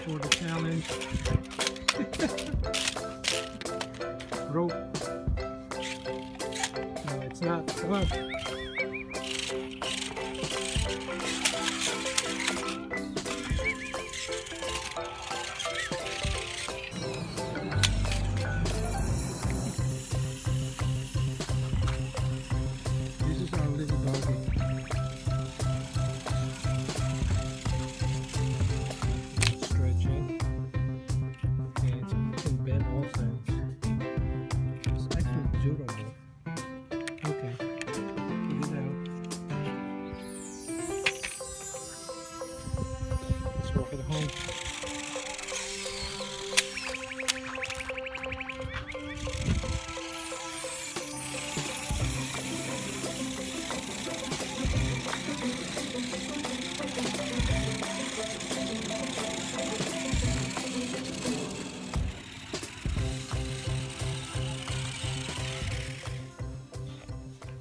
for the challenge. Rope. No, it's not. Come on. This is our little doggy. Stretch it. Okay, it can bend all sides. It's actually durable. Okay, get it out. Let's walk it home.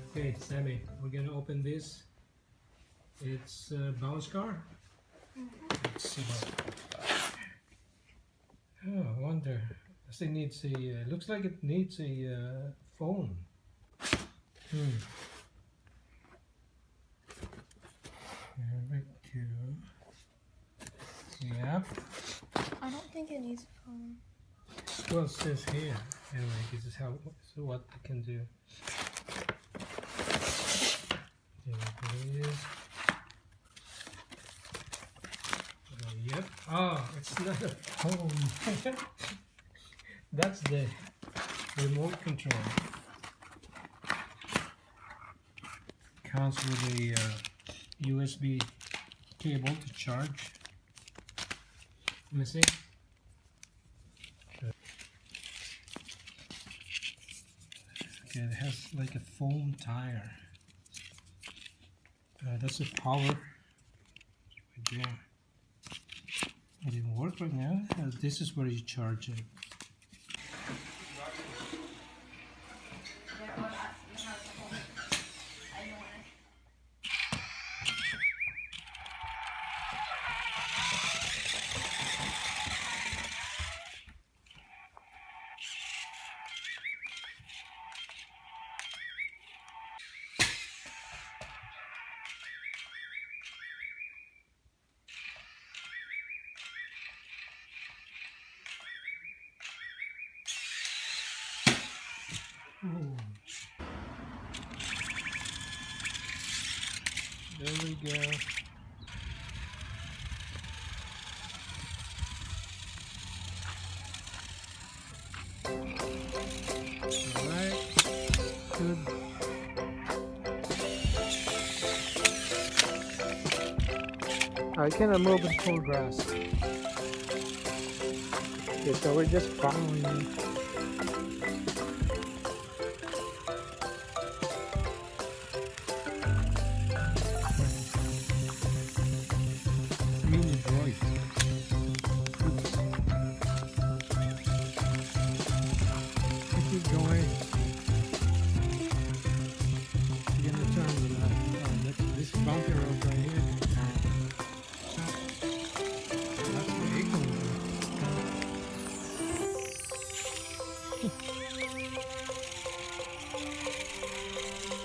Okay, Sammy, we're gonna open this. It's a bounce car. Let's see oh, I wonder. Does it needs a? Looks like it needs a phone. There we go. Yep. I don't think it needs a phone. Well, it says here. Anyway, this is how. So what it can do. There it is. Yep. Oh, it's not a phone. That's the remote control. Comes with a USB cable to charge. Let me see. Okay, it has like a foam tire. That's a power right there. It didn't work right now. This is where you charge it. Ooh. There we go. Alright, good. I cannot move in full grass. Okay, so we're just following you. Keep going. You're gonna turn this bumpy road right here. That's the acorn.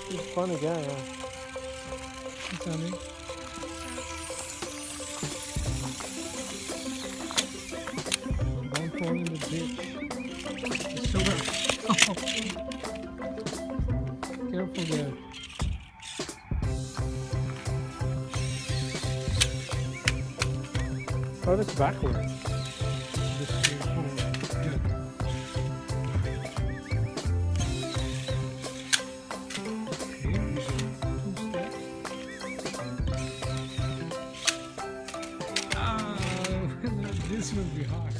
He's a funny guy, huh? What's that mean? Don't fall in the ditch. It's so rough. Careful there. Oh, that's backwards. This is forward. Good. Okay, we do 2 steps. Ah, this will be hard.